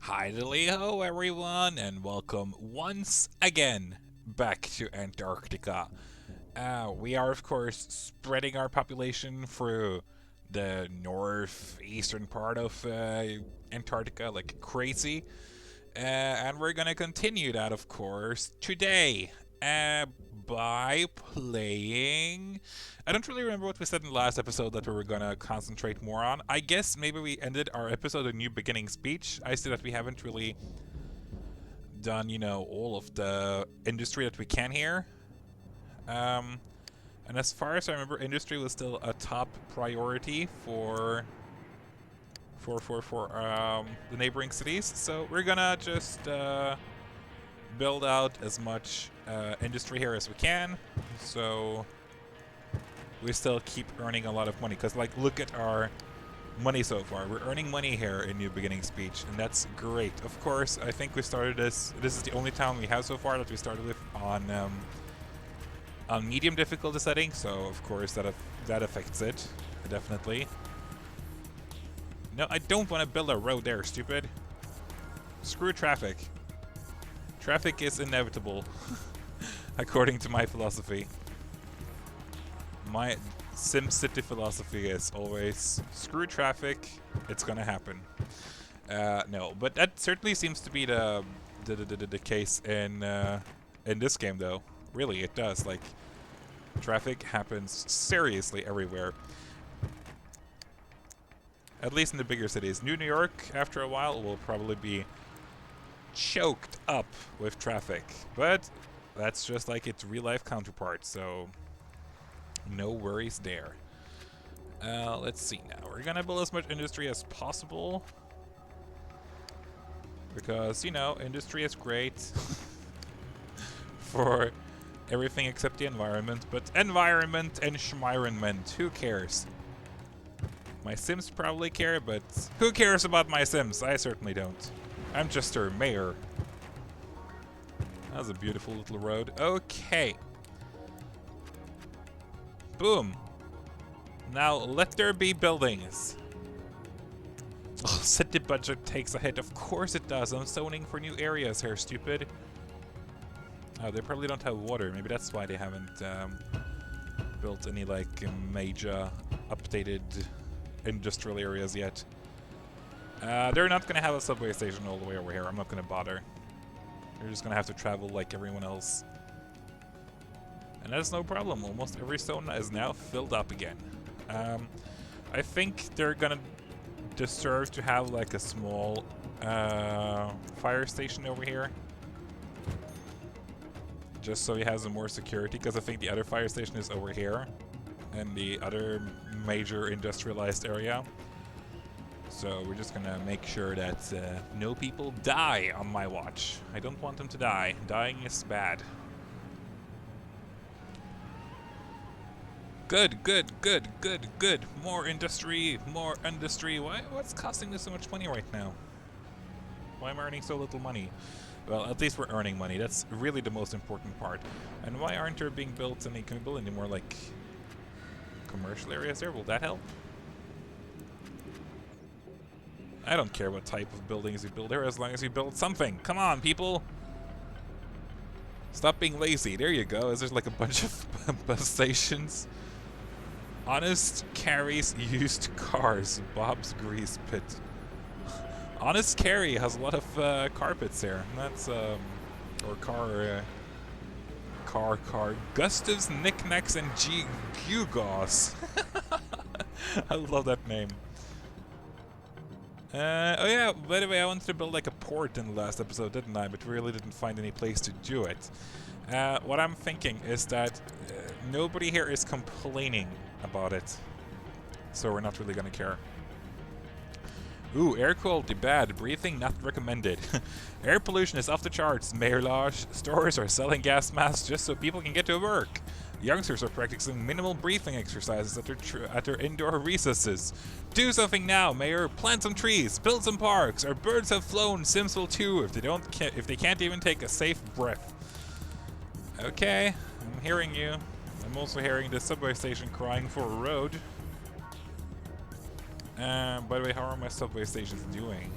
Hi ho everyone, and welcome once again back to Antarctica. We are, of course, spreading our population through the northeastern part of Antarctica like crazy. And we're gonna continue that, of course, today uh, by playing. I don't really remember what we said in the last episode that we were gonna concentrate more on. I guess maybe we ended our episode a new beginning speech. I see that we haven't really done, all of the industry that we can here. Um, and as far as I remember, industry was still a top priority for the neighboring cities. So we're gonna just build out as much industry here as we can. So we still keep earning a lot of money. Because, like, look at our money so far. We're earning money here in New Beginning Speech, and that's great. Of course, I think we started this. This is the only town we have so far that we started with on medium difficulty setting. So of course that affects it definitely. No, I don't want to build a road there, stupid. Screw traffic. Traffic is inevitable, according to my philosophy. My SimCity philosophy is always screw traffic, it's gonna happen. No, but that certainly seems to be the case in this game, though. Really, it does. Like, traffic happens seriously everywhere. At least in the bigger cities. New York, after a while, will probably be choked up with traffic. But that's just like its real-life counterpart, so no worries there. Let's see now. We're gonna build as much industry as possible. Because, industry is great for everything except the environment. But environment and schmironment, who cares? My Sims probably care, but who cares about my Sims? I certainly don't. I'm just their mayor. That was a beautiful little road. Okay. Boom. Now let there be buildings. Oh, city budget takes a hit. Of course it does. I'm zoning for new areas here, stupid. Oh, they probably don't have water. Maybe that's why they haven't built any, like, major updated industrial areas yet. They're not gonna have a subway station all the way over here. I'm not gonna bother. They're just gonna have to travel like everyone else. And that's no problem. Almost every stone is now filled up again. I think they're gonna deserve to have like a small fire station over here. Just so he has more security, because I think the other fire station is over here. In the other major industrialized area. So we're just gonna make sure that no people die on my watch. I don't want them to die. Dying is bad. Good, good, good, good, good. More industry, more industry. What's costing us so much money right now? Why am I earning so little money? Well, at least we're earning money. That's really the most important part. And why aren't there being built any? Can we build any more, like, commercial areas there? Will that help? I don't care what type of buildings you build there, as long as you build something. Come on, people! Stop being lazy. There you go. Is there like a bunch of bus stations? Honest carries used cars. Bob's Grease Pit. Honest Carry has a lot of carpets there. That's or car. Gustav's Knickknacks and Gewgaws. I love that name. Oh yeah, by the way, I wanted to build like a port in the last episode, didn't I? But really didn't find any place to do it. What I'm thinking is that nobody here is complaining about it. So we're not really gonna care. Ooh, air quality bad. Breathing not recommended. Air pollution is off the charts. Mayor Lodge stores are selling gas masks just so people can get to work. Youngsters are practicing minimal breathing exercises at their indoor recesses. Do something now, Mayor. Plant some trees. Build some parks. Our birds have flown. Sims will too if they can't even take a safe breath. Okay, I'm hearing you. I'm also hearing the subway station crying for a road. By the way, how are my subway stations doing?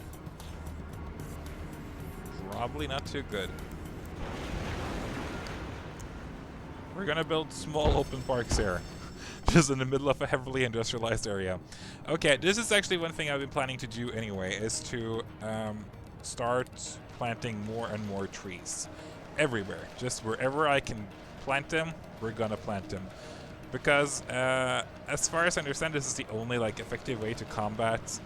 Probably not too good. We're gonna build small open parks here. Just in the middle of a heavily industrialized area. Okay, this is actually one thing I've been planning to do anyway, is to start planting more and more trees. Everywhere. Just wherever I can plant them, we're gonna plant them. Because, as far as I understand, this is the only, like, effective way to combat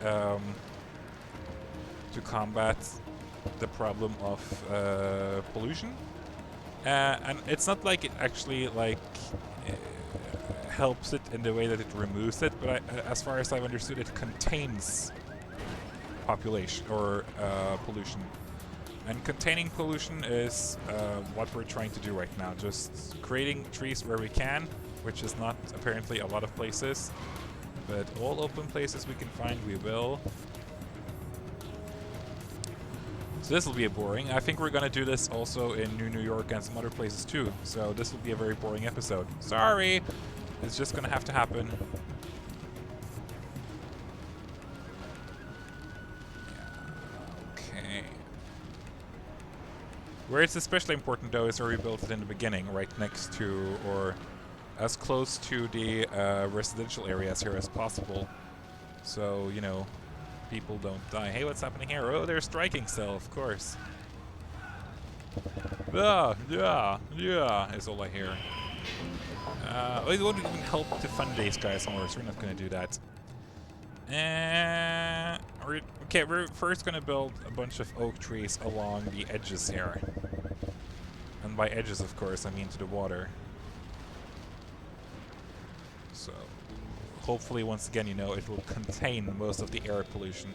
the problem of pollution. And it's not like it actually, like, helps it in the way that it removes it, but as far as I've understood, it contains population or pollution. And containing pollution is what we're trying to do right now. Just creating trees where we can, which is not apparently a lot of places, but all open places we can find, we will. So this will be boring. I think we're gonna do this also in New York and some other places too. So this will be a very boring episode. Sorry! It's just gonna have to happen. Okay. Where it's especially important though is where we built it in the beginning, right next to, or as close to the residential areas here as possible. So, you know, people don't die. Hey, what's happening here? Oh, they're striking still, of course. Yeah, is all I hear. It won't even help to fund these guys more, so we're not going to do that. Okay, we're first going to build a bunch of oak trees along the edges here. And by edges, of course, I mean to the water. So, hopefully, once again, you know, it will contain most of the air pollution.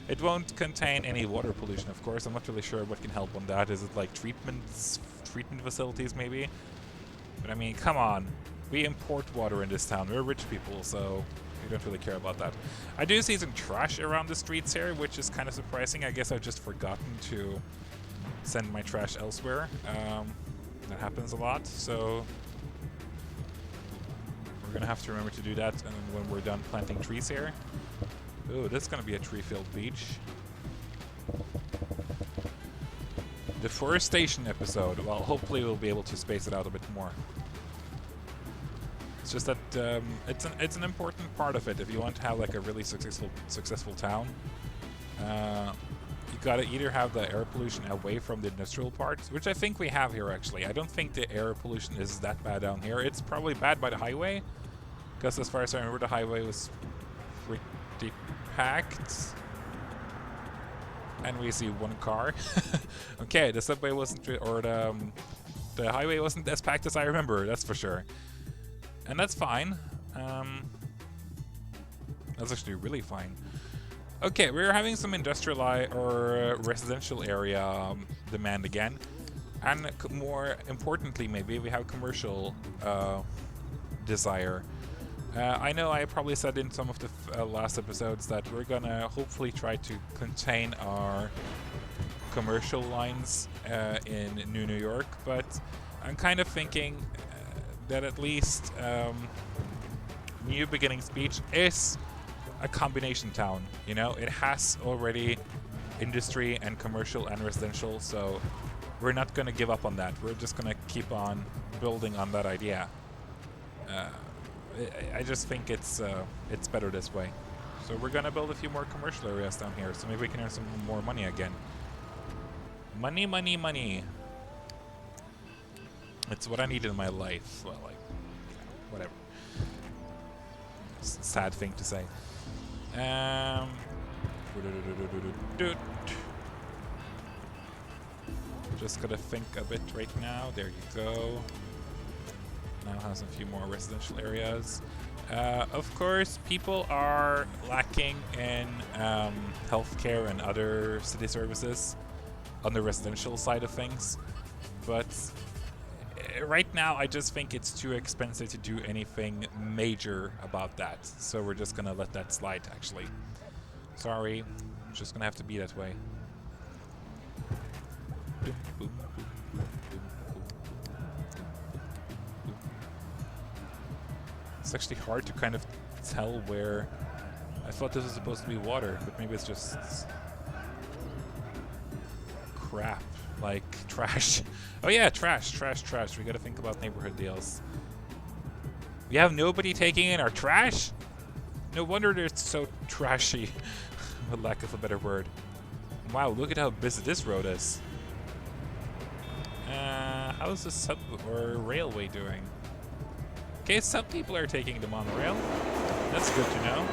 It won't contain any water pollution, of course. I'm not really sure what can help on that. Is it like treatment facilities, maybe? But I mean, come on. We import water in this town. We're rich people, so we don't really care about that. I do see some trash around the streets here, which is kind of surprising. I guess I've just forgotten to send my trash elsewhere. That happens a lot, so we're gonna have to remember to do that and when we're done planting trees here. Ooh, this is gonna be a tree-filled beach. Deforestation episode. Well, hopefully we'll be able to space it out a bit more. It's just that it's an important part of it. If you want to have like a really successful town, you gotta either have the air pollution away from the industrial parts, which I think we have here actually. I don't think the air pollution is that bad down here. It's probably bad by the highway, because as far as I remember, the highway was pretty packed. And we see one car. Okay, the subway wasn't, or the highway wasn't as packed as I remember, that's for sure. And that's fine. That's actually really fine. Okay, we're having some industrial or residential area demand again. And more importantly, maybe, we have commercial desire. I know I probably said in some of the last episodes that we're gonna hopefully try to contain our commercial lines in New York, but I'm kind of thinking that at least New Beginnings Beach is a combination town, you know? It has already industry and commercial and residential, so we're not gonna give up on that. We're just gonna keep on building on that idea. I just think it's better this way. So we're gonna build a few more commercial areas down here, so maybe we can earn some more money again. Money, money, money. It's what I need in my life. Well, like, whatever. It's a sad thing to say. Just gotta think a bit right now. There you go. Now has a few more residential areas. Of course, people are lacking in healthcare and other city services on the residential side of things. But right now, I just think it's too expensive to do anything major about that. So we're just gonna let that slide, actually. Sorry, it's just gonna have to be that way. It's actually hard to kind of tell where. I thought this was supposed to be water, but maybe it's just crap. Like, trash. Oh yeah, trash. We gotta think about neighborhood deals. We have nobody taking in our trash? No wonder it's so trashy, for lack of a better word. Wow, look at how busy this road is. How's the sub or railway doing? Okay, some people are taking the monorail. That's good to know.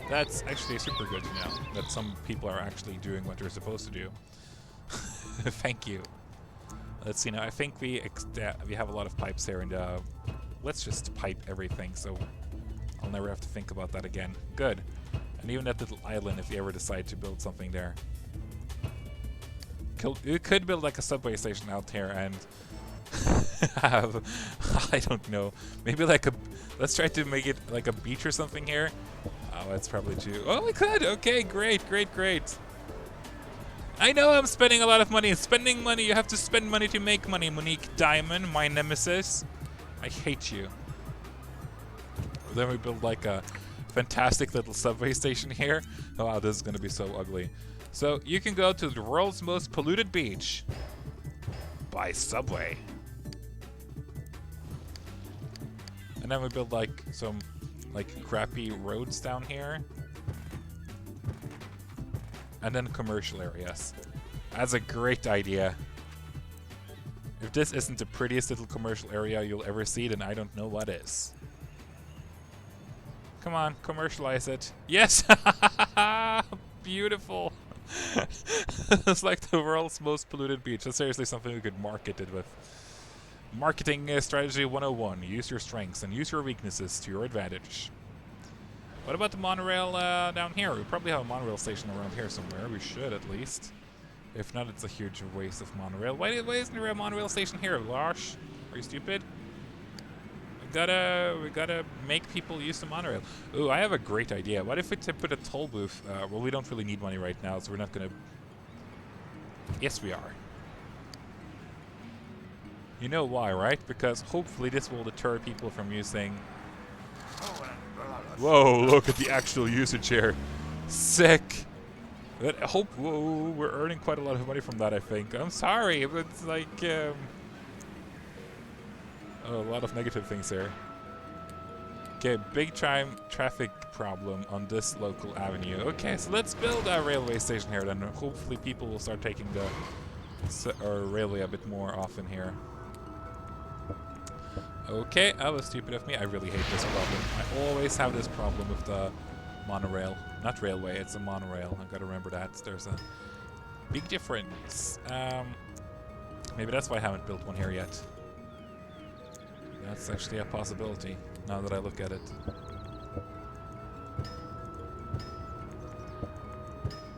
That's actually super good to know, that some people are actually doing what they're supposed to do. Thank you. Let's see now, I think we have a lot of pipes here, and let's just pipe everything, so I'll never have to think about that again. Good. And even that little island, if you ever decide to build something there. You could build like a subway station out here and have, I don't know, maybe like a, let's try to make it like a beach or something here. Oh, that's probably too, oh we could, okay, great. I know I'm spending a lot of money. Spending money, you have to spend money to make money, Monique Diamond, my nemesis. I hate you. Then we build like a fantastic little subway station here. Oh wow, this is gonna be so ugly. So you can go to the world's most polluted beach by subway. And then we build like some like crappy roads down here. And then commercial areas. That's a great idea. If this isn't the prettiest little commercial area you'll ever see, then I don't know what is. Come on, commercialize it. Yes! Beautiful. It's like the world's most polluted beach. That's seriously something we could market it with. Marketing strategy 101. Use your strengths and use your weaknesses to your advantage. What about the monorail down here? We probably have a monorail station around here somewhere. We should, at least. If not, it's a huge waste of monorail. Why isn't there a monorail station here, Lars? Are you stupid? We gotta make people use the monorail. Ooh, I have a great idea. What if we put a toll booth? Well, we don't really need money right now, so we're not gonna... Yes, we are. You know why, right? Because hopefully this will deter people from using... Whoa, look at the actual usage here. Sick. Whoa, we're earning quite a lot of money from that, I think. I'm sorry, but it's like... Oh, a lot of negative things here. Okay, big time traffic problem on this local avenue. Okay, so let's build a railway station here, then hopefully people will start taking the railway a bit more often here. Okay, that was stupid of me. I really hate this problem. I always have this problem with the monorail. Not railway, it's a monorail. I've got to remember that. There's a big difference. Maybe that's why I haven't built one here yet. That's actually a possibility, now that I look at it.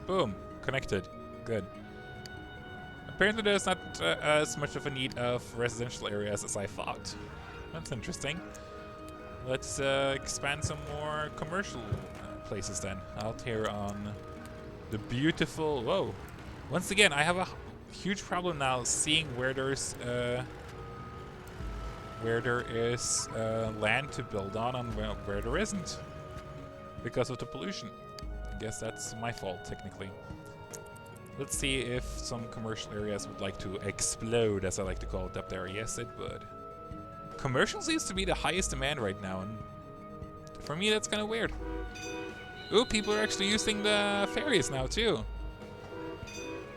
Boom! Connected. Good. Apparently there's not as much of a need of residential areas as I thought. That's interesting. Let's expand some more commercial places then. Out here on the beautiful... Whoa! Once again, I have a huge problem now seeing where there's... where there is land to build on and where there isn't. Because of the pollution. I guess that's my fault, technically. Let's see if some commercial areas would like to explode, as I like to call it up there. Yes, it would. Commercial seems to be the highest demand right now, and for me that's kind of weird. Ooh, people are actually using the ferries now too.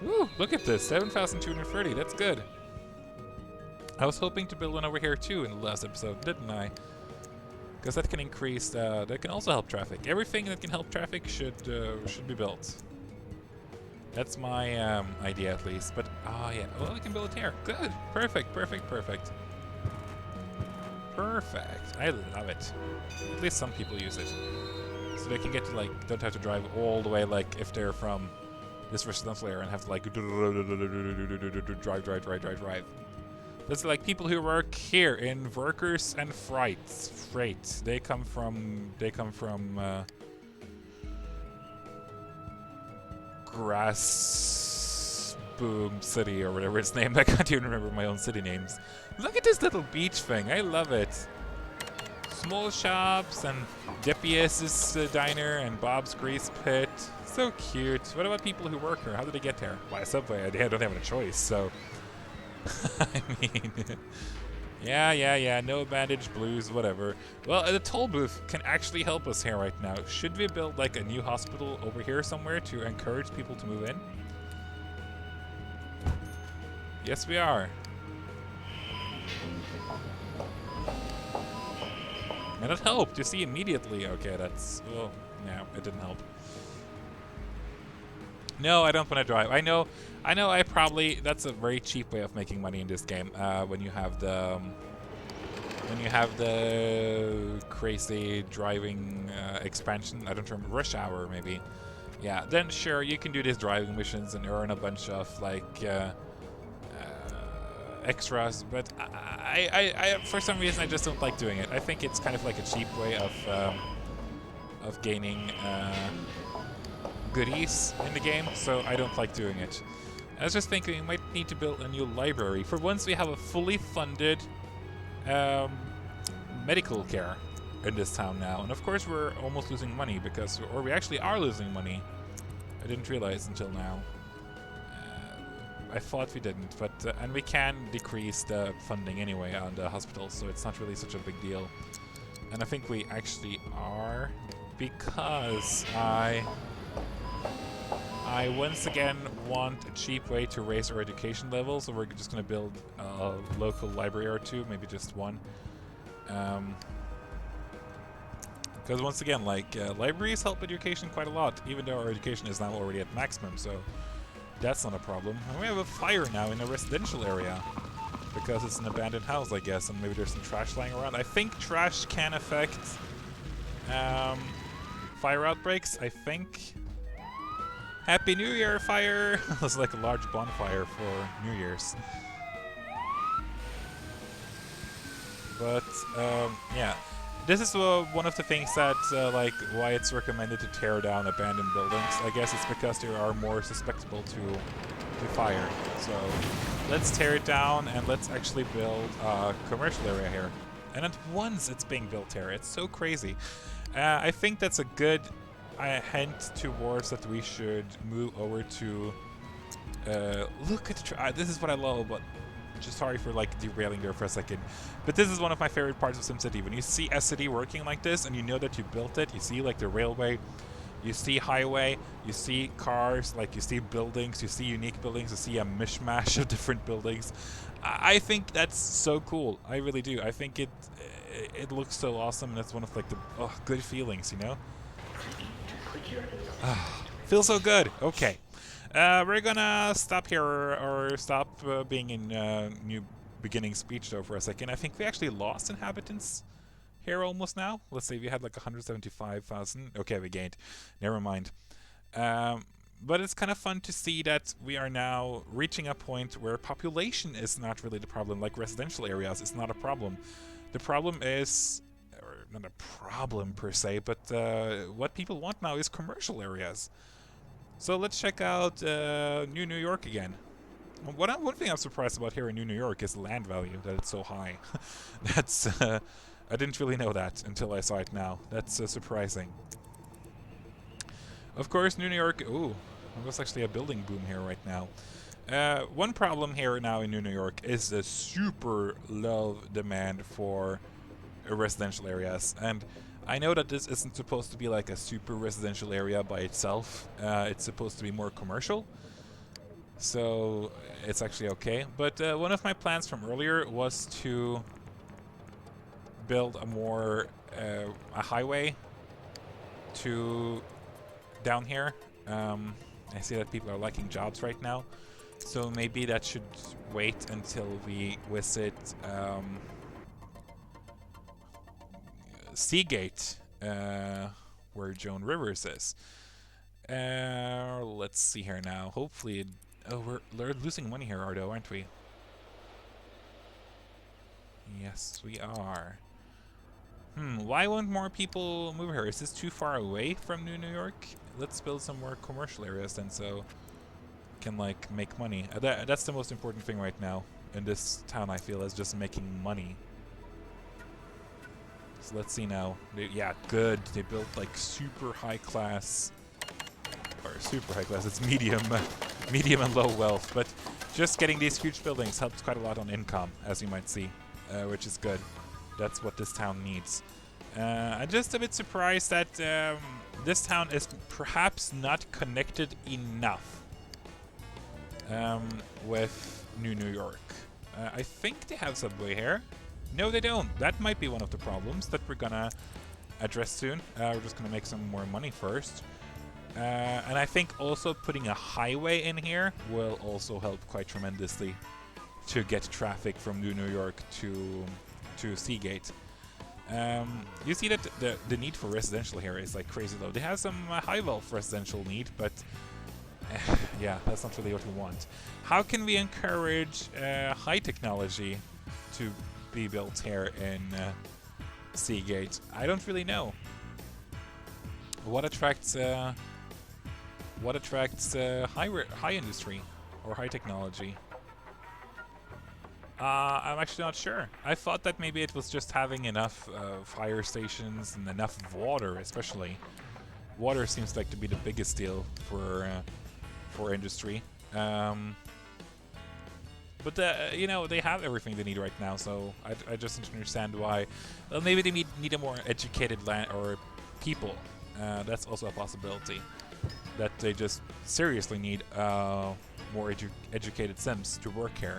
Ooh, look at this, 7,230, that's good. I was hoping to build one over here too in the last episode, didn't I? Because that can increase, that can also help traffic. Everything that can help traffic should be built. That's my idea at least, but yeah, well I can build it here. Good, perfect. I love it. At least some people use it. So they can get to like, don't have to drive all the way like if they're from this residential area and have to like drive. That's like people who work here in Workers and Freight. They come from Grass Boom City or whatever it's named. I can't even remember my own city names. Look at this little beach thing. I love it. Small shops and Depies's Diner and Bob's Grease Pit. So cute. What about people who work here? How did they get here? By subway. They don't have a choice, so... I mean... Yeah. No bandage, blues, whatever. Well, the toll booth can actually help us here right now. Should we build like a new hospital over here somewhere to encourage people to move in? Yes, we are. And it helped, you see, immediately. Okay, that's... well, no, it didn't help. No, I don't want to drive. I know I probably... that's a very cheap way of making money in this game. When you have the crazy driving expansion. I don't remember, rush hour maybe. Yeah, then sure, you can do these driving missions and earn a bunch of like extras, but I for some reason I just don't like doing it. I think it's kind of like a cheap way of gaining goodies in the game, so I don't like doing it. I was just thinking we might need to build a new library. For once we have a fully funded medical care in this town now, and of course we're almost losing money because, or we actually are losing money. I didn't realize until now. I thought we didn't, but and we can decrease the funding anyway on the hospital, so it's not really such a big deal. And I think we actually are, because I once again want a cheap way to raise our education level, so we're just going to build a local library or two, maybe just one. Because once again, like, libraries help education quite a lot, even though our education is now already at maximum, so that's not a problem. And we have a fire now in a residential area, because it's an abandoned house, I guess, and maybe there's some trash lying around. I think trash can affect fire outbreaks, I think. Happy New Year, fire! It's like a large bonfire for New Year's. But, yeah. This is one of the things that, like, why it's recommended to tear down abandoned buildings. I guess it's because they are more susceptible to fire. So, let's tear it down and let's actually build a commercial area here. And at once it's being built here. It's so crazy. I think that's a good hint towards that we should move over to... look at this is what I love about... Just sorry for like derailing there for a second, but this is one of my favorite parts of SimCity. When you see a city working like this and you know that you built it, you see like the railway, you see highway, you see cars, like you see buildings, you see unique buildings, you see a mishmash of different buildings. I think that's so cool. I really do. I think it looks so awesome, and it's one of like the good feelings, you know? Feels so good. Okay. We're gonna stop here, or stop being in new beginning speech though for a second. I think we actually lost inhabitants here almost now. Let's say we had like 175,000. Okay, we gained. Never mind. But it's kind of fun to see that we are now reaching a point where population is not really the problem. Like residential areas is not a problem. The problem is, or not a problem per se, but what people want now is commercial areas. So let's check out New York again. One thing I'm surprised about here in New York is land value, that it's so high. That's I didn't really know that until I saw it now. That's surprising. Of course, New York. Ooh, there's actually a building boom here right now. One problem here now in New York is the super low demand for residential areas, and I know that this isn't supposed to be like a super residential area by itself. It's supposed to be more commercial, so it's actually okay. But one of my plans from earlier was to build a more a highway to down here. I see that people are liking jobs right now, so maybe that should wait until we visit Seagate, where Joan Rivers is. Let's see here now. Hopefully, we're losing money here, Ardo, aren't we? Yes, we are. Why won't more people move here? Is this too far away from New York? Let's build some more commercial areas then, so we can like make money. That's the most important thing right now in this town, I feel, is just making money. So let's see now. Yeah, good. They built like super high class or super high class. It's medium, medium and low wealth. But just getting these huge buildings helps quite a lot on income, as you might see, which is good. That's what this town needs. I'm just a bit surprised that this town is perhaps not connected enough with New York. I think they have subway here. No, they don't. That might be one of the problems that we're gonna address soon. We're just gonna make some more money first. And I think also putting a highway in here will also help quite tremendously to get traffic from New York to Seagate. You see that the need for residential here is like crazy low. They have some high wealth residential need, but yeah, that's not really what we want. How can we encourage high technology to be built here in Seagate? I don't really know. What attracts high industry or high technology? I'm actually not sure. I thought that maybe it was just having enough fire stations and enough water, especially. Water seems like to be the biggest deal for industry. But you know, they have everything they need right now, so I just don't understand why. Well, maybe they need a more educated land or people. That's also a possibility. That they just seriously need more educated Sims to work here.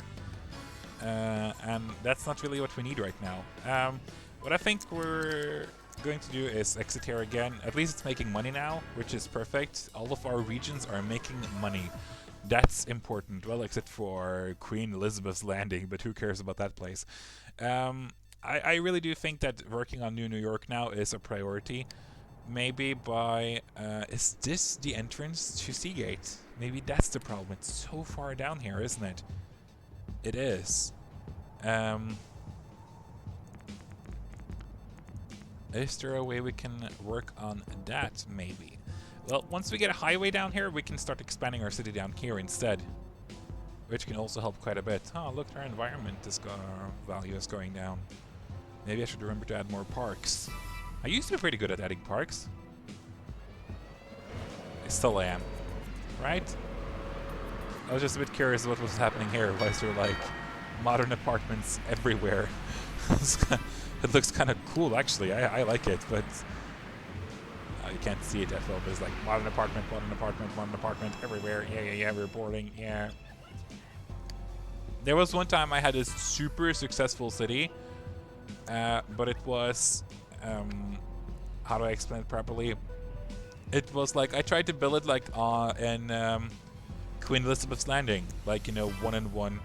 And that's not really what we need right now. What I think we're going to do is exit here again. At least it's making money now, which is perfect. All of our regions are making money. That's important. Well, except for Queen Elizabeth's Landing, but who cares about that place? I really do think that working on New York now is a priority. Maybe by... is this the entrance to Seagate? Maybe that's the problem. It's so far down here, isn't it? It is. Is there a way we can work on that, maybe? Well, once we get a highway down here, we can start expanding our city down here instead. Which can also help quite a bit. Oh, look, our environment value is going down. Maybe I should remember to add more parks. I used to be pretty good at adding parks. I still am. Right? I was just a bit curious what was happening here. Why is there like modern apartments everywhere? It looks kind of cool, actually. I like it, but you can't see it that well. There's like modern apartment everywhere. Yeah, we're boarding. Yeah. There was one time I had this super successful city, but it was how do I explain it properly? It was like I tried to build it like in Queen Elizabeth's Landing, like, you know, 1-in-1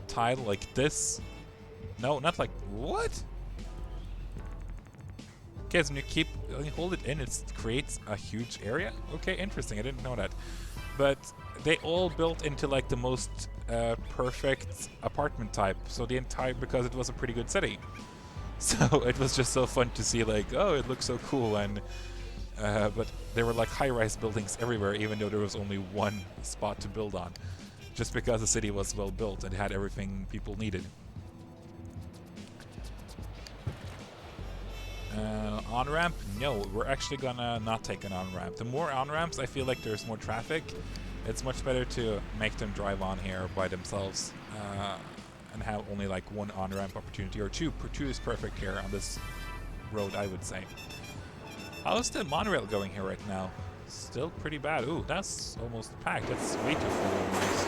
tile like this. No, not like what? Okay, so when you hold it in, it creates a huge area. Okay, interesting. I didn't know that. But they all built into like the most perfect apartment type. So because it was a pretty good city. So it was just so fun to see like, oh, it looks so cool. And but there were like high-rise buildings everywhere, even though there was only one spot to build on. Just because the city was well built and had everything people needed. On-ramp? No, we're actually gonna not take an on-ramp. The more on-ramps, I feel like there's more traffic. It's much better to make them drive on here by themselves and have only like one on-ramp opportunity, or two. Two is perfect here on this road, I would say. How's the monorail going here right now? Still pretty bad. Ooh, that's almost packed. That's way too full almost.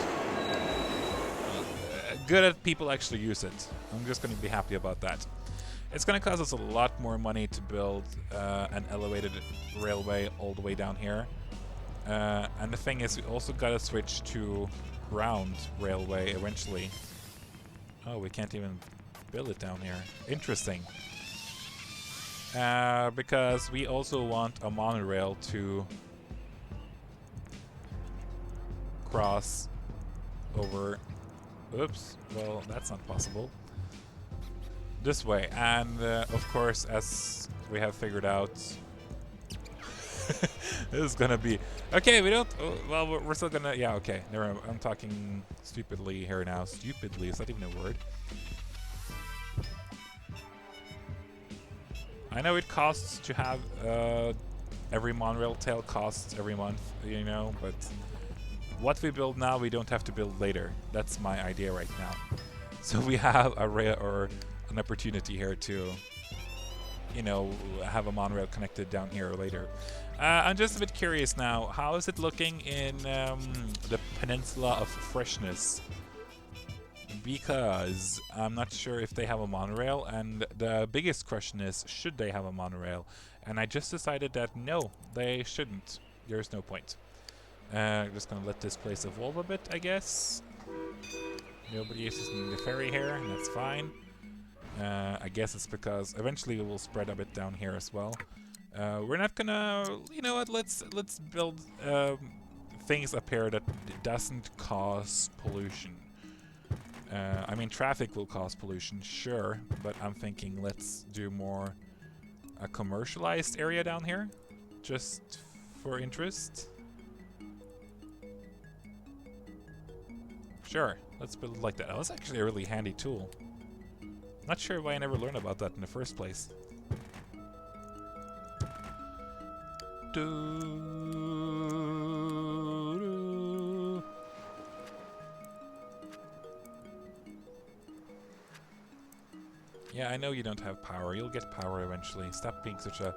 Good at people actually use it. I'm just going to be happy about that. It's going to cost us a lot more money to build an elevated railway all the way down here. And the thing is, we also got to switch to ground railway eventually. Oh, we can't even build it down here. Interesting. Because we also want a monorail to cross over. Oops, well, that's not possible. This way, and of course, as we have figured out, this is gonna be okay. We don't. Well, we're still gonna. Yeah, okay. I'm talking stupidly here now. Stupidly, is that even a word? I know it costs to have every monorail tail costs every month, you know, but what we build now, we don't have to build later. That's my idea right now. So we have an opportunity here to, you know, have a monorail connected down here later. I'm just a bit curious now. How is it looking in the Peninsula of Freshness? Because I'm not sure if they have a monorail, and the biggest question is, should they have a monorail? And I just decided that no, they shouldn't. There's no point. Just gonna let this place evolve a bit, I guess. Nobody is using the ferry here, and that's fine. I guess it's because eventually we will spread a bit down here as well. We're not gonna, you know what? Let's build things up here that doesn't cause pollution. I mean, traffic will cause pollution, sure, but I'm thinking let's do more a commercialized area down here, just for interest. Sure, let's build it like that. That was actually a really handy tool. Not sure why I never learned about that in the first place. Yeah, I know you don't have power. You'll get power eventually. Stop being such a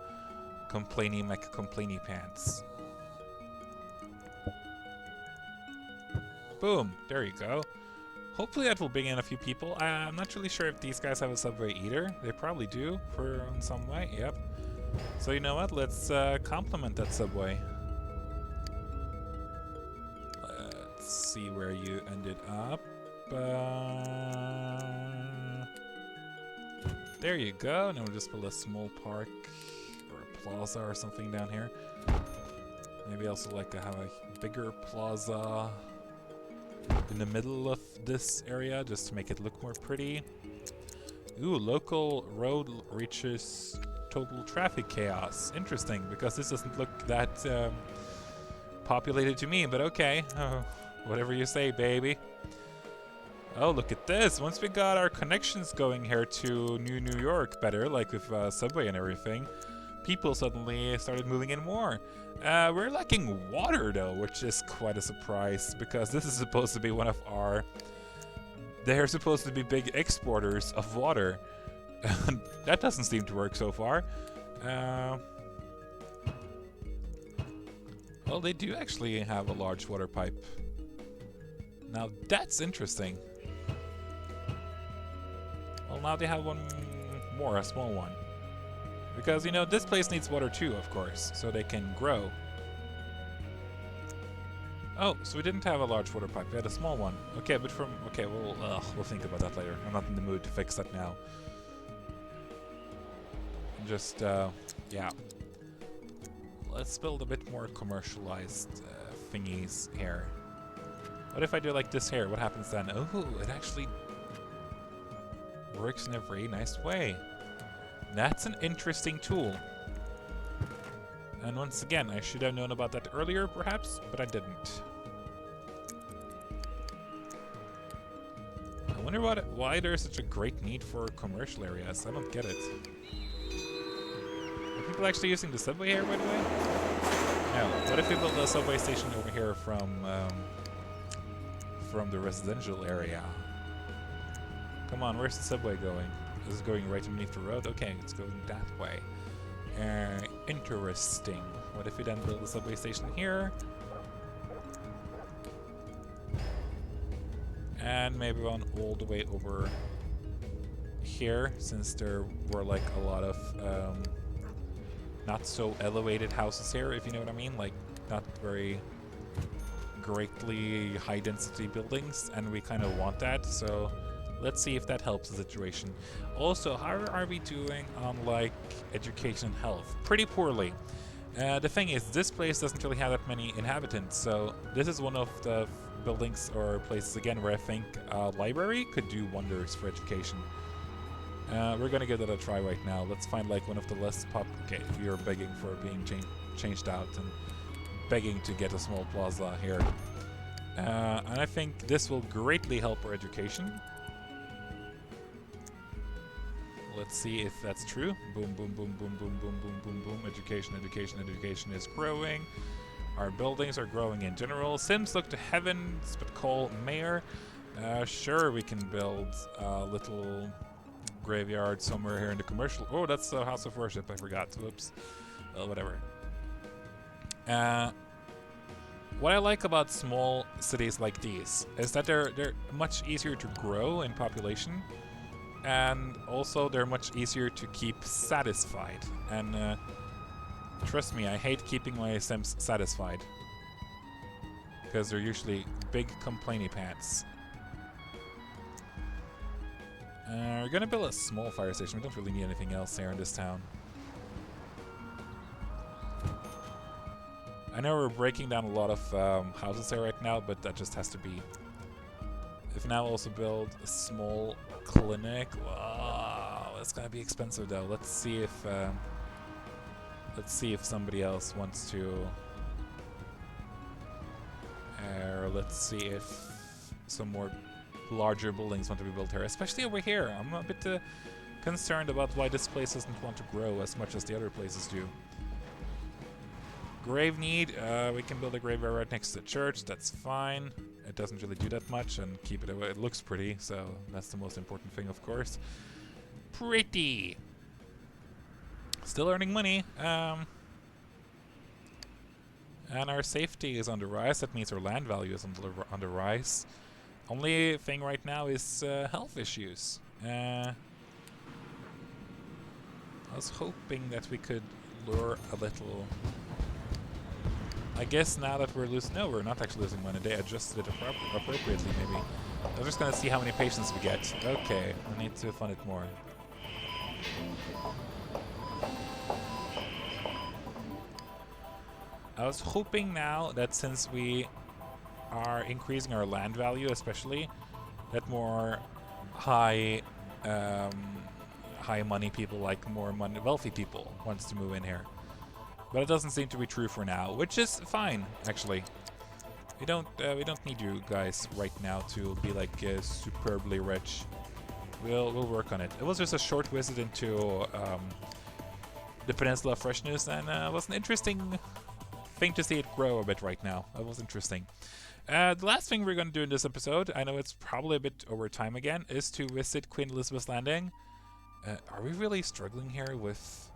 complainy complainy pants. Boom! There you go. Hopefully that will bring in a few people. I'm not really sure if these guys have a subway either. They probably do, in some way. Yep. So you know what? Let's complement that subway. Let's see where you ended up. There you go. Now we'll just build a small park or a plaza or something down here. Maybe also like to have a bigger plaza in the middle of this area just to make it look more pretty. Ooh, local road reaches total traffic chaos. Interesting, because this doesn't look that populated to me, but okay. Whatever you say, baby. Oh, look at this. Once we got our connections going here to New York better, like with subway and everything, people suddenly started moving in more. We're lacking water, though, which is quite a surprise, because this is supposed to be one of our... They're supposed to be big exporters of water. That doesn't seem to work so far. Well, they do actually have a large water pipe. Now, that's interesting. Well, now they have one more, a small one. Because, you know, this place needs water too, of course, so they can grow. Oh, so we didn't have a large water pipe, we had a small one. Okay, but okay, we'll think about that later. I'm not in the mood to fix that now. Just, yeah. Let's build a bit more commercialized thingies here. What if I do like this here? What happens then? Oh, it actually works in a very nice way. That's an interesting tool. And once again, I should have known about that earlier, perhaps, but I didn't. I wonder why there's such a great need for commercial areas. I don't get it. Are people actually using the subway here, by the way? No. What if we build a subway station over here from the residential area? Come on, where's the subway going? Is it going right underneath the road? Okay, it's going that way. Interesting. What if we then build a subway station here? And maybe one all the way over here, since there were like a lot of not so elevated houses here, if you know what I mean. Like, not very greatly high density buildings, and we kind of want that, so let's see if that helps the situation. Also, how are we doing on like education and health? Pretty poorly. The thing is, this place doesn't really have that many inhabitants, so this is one of the buildings or places again where I think a library could do wonders for education. We're gonna give that a try right now. Let's find like one of the less okay, we are begging for being changed out and begging to get a small plaza here. And I think this will greatly help our education. Let's see if that's true. Boom, boom, boom, boom, boom, boom, boom, boom, boom. Education, education, education is growing. Our buildings are growing in general. Sims look to heavens, but call mayor. Sure, we can build a little graveyard somewhere here in the commercial. Oh, that's the House of Worship. I forgot. Whoops. Well, whatever. What I like about small cities like these is that they're much easier to grow in population, and also they're much easier to keep satisfied. And trust me, I hate keeping my Sims satisfied because they're usually big complainy pants. We're gonna build a small fire station. We don't really need anything else here in this town. I know we're breaking down a lot of houses here right now, but that just has to be. If now also build a small clinic, wow, that's gonna be expensive though. Let's see if somebody else wants to. Let's see if some more larger buildings want to be built here, especially over here. I'm a bit concerned about why this place doesn't want to grow as much as the other places do. Grave need, we can build a graveyard right next to the church, that's fine. It doesn't really do that much, and keep it away. It looks pretty, so that's the most important thing, of course. Pretty! Still earning money, and our safety is on the rise. That means our land value is on the rise. Only thing right now is health issues. I was hoping that we could lure a little. I guess now that we're losing, no, we're not actually losing money. They adjusted it appropriately, maybe. I'm just gonna see how many patients we get. Okay, we need to fund it more. I was hoping now that since we are increasing our land value, especially, that more high money people, like more wealthy people, wants to move in here. But it doesn't seem to be true for now, which is fine, actually. We don't need you guys right now to be like superbly rich. We'll work on it. It was just a short visit into the Peninsula of Freshness, and it was an interesting thing to see it grow a bit right now. It was interesting. The last thing we're going to do in this episode, I know it's probably a bit over time again, is to visit Queen Elizabeth's Landing. Are we really struggling here with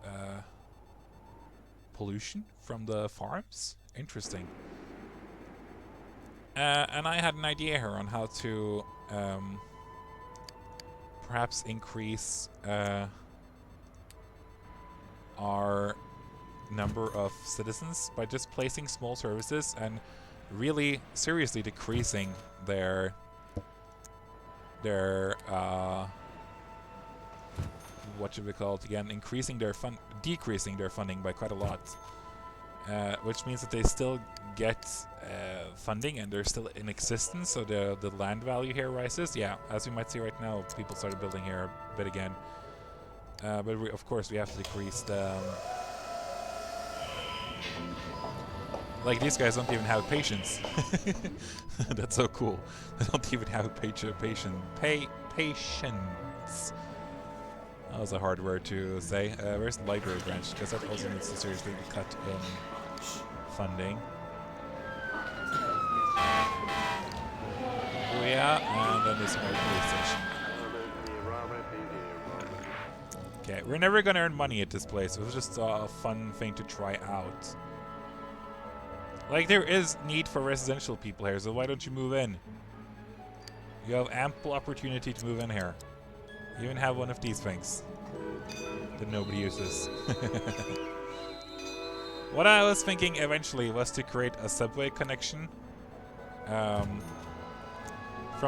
pollution from the farms? Interesting. And I had an idea here on how to perhaps increase our number of citizens by just placing small services and really seriously decreasing their what should we call it again? Decreasing their funding by quite a lot, which means that they still get funding and they're still in existence. So the land value here rises. Yeah, as you might see right now, people started building here a bit again. But of course we have to decrease the. Like, these guys don't even have patience. That's so cool. They don't even have patience. That was a hard word to say. Where's the library branch? Because that also needs to seriously be cut in funding. Oh yeah, and then there's more police station. Okay, we're never gonna earn money at this place. It was just a fun thing to try out. Like, there is need for residential people here, so why don't you move in? You have ample opportunity to move in here. You even have one of these things that nobody uses. What I was thinking eventually was to create a subway connection from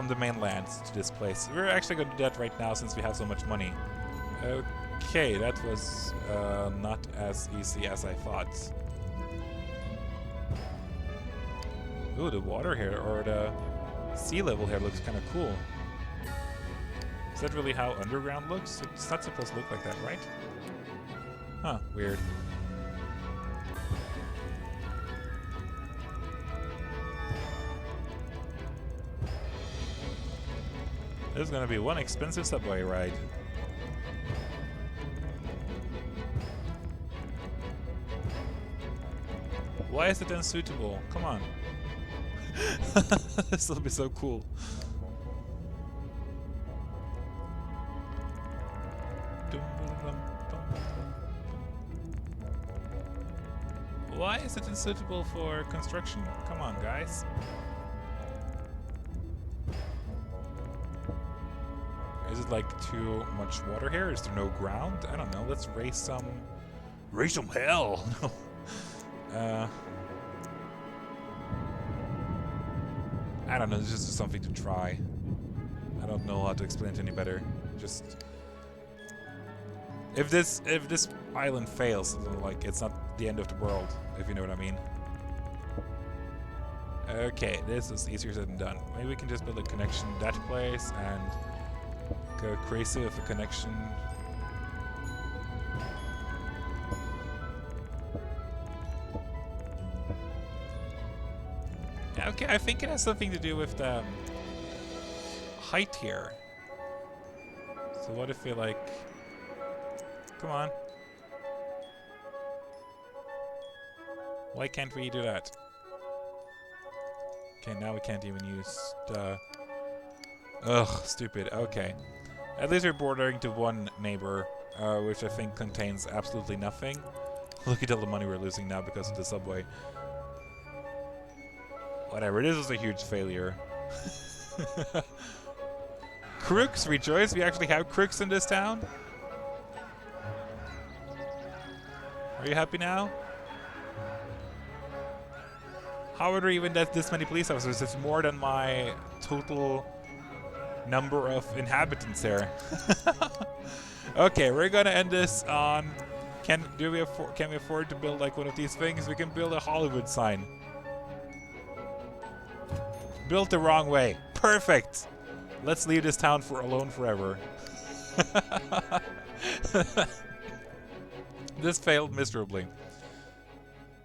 the mainland to this place. We're actually going to do that right now since we have so much money. Okay, that was not as easy as I thought. Ooh, the water here, or the sea level here looks kind of cool. Is that really how underground looks? It's not supposed to look like that, right? Huh, weird. This is gonna be one expensive subway ride. Why is it unsuitable? Come on. This will be so cool. Why is it unsuitable for construction? Come on, guys. Is it like too much water here? Is there no ground? I don't know. Let's raise some hell. I don't know. This is just something to try. I don't know how to explain it any better. Just if this island fails, like it's not the end of the world, if you know what I mean. Okay, this is easier said than done. Maybe we can just build a connection that place and go crazy with a connection. Okay, I think it has something to do with the height here. So what if we like... Come on. Why can't we do that? Okay, now we can't even use the... Ugh, stupid. Okay. At least we're bordering to one neighbor, which I think contains absolutely nothing. Look at all the money we're losing now because of the subway. Whatever, this was a huge failure. Crooks, rejoice! We actually have crooks in this town. Are you happy now? How are there even this many police officers? It's more than my total number of inhabitants here. Okay, we're gonna end this on... Can we afford to build like one of these things? We can build a Hollywood sign. Built the wrong way. Perfect! Let's leave this town alone forever. This failed miserably.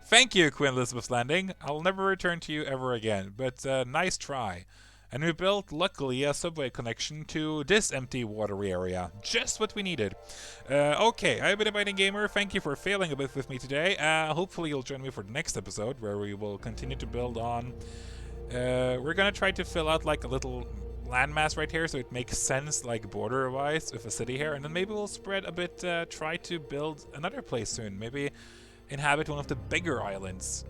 Thank you, Queen Elizabeth's Landing. I'll never return to you ever again, but nice try. And we built, luckily, a subway connection to this empty watery area. Just what we needed. Okay, I've been a Biting Gamer. Thank you for failing a bit with me today. Hopefully you'll join me for the next episode, where we will continue to build on... we're gonna try to fill out like a little landmass right here so it makes sense like border-wise with a city here. And then maybe we'll spread a bit, try to build another place soon. Maybe inhabit one of the bigger islands.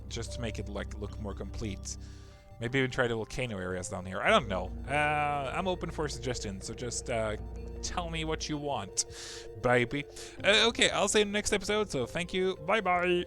Just to make it like look more complete. Maybe even try the volcano areas down here. I don't know. I'm open for suggestions, so just tell me what you want, baby. Okay, I'll see you in the next episode, so thank you. Bye-bye.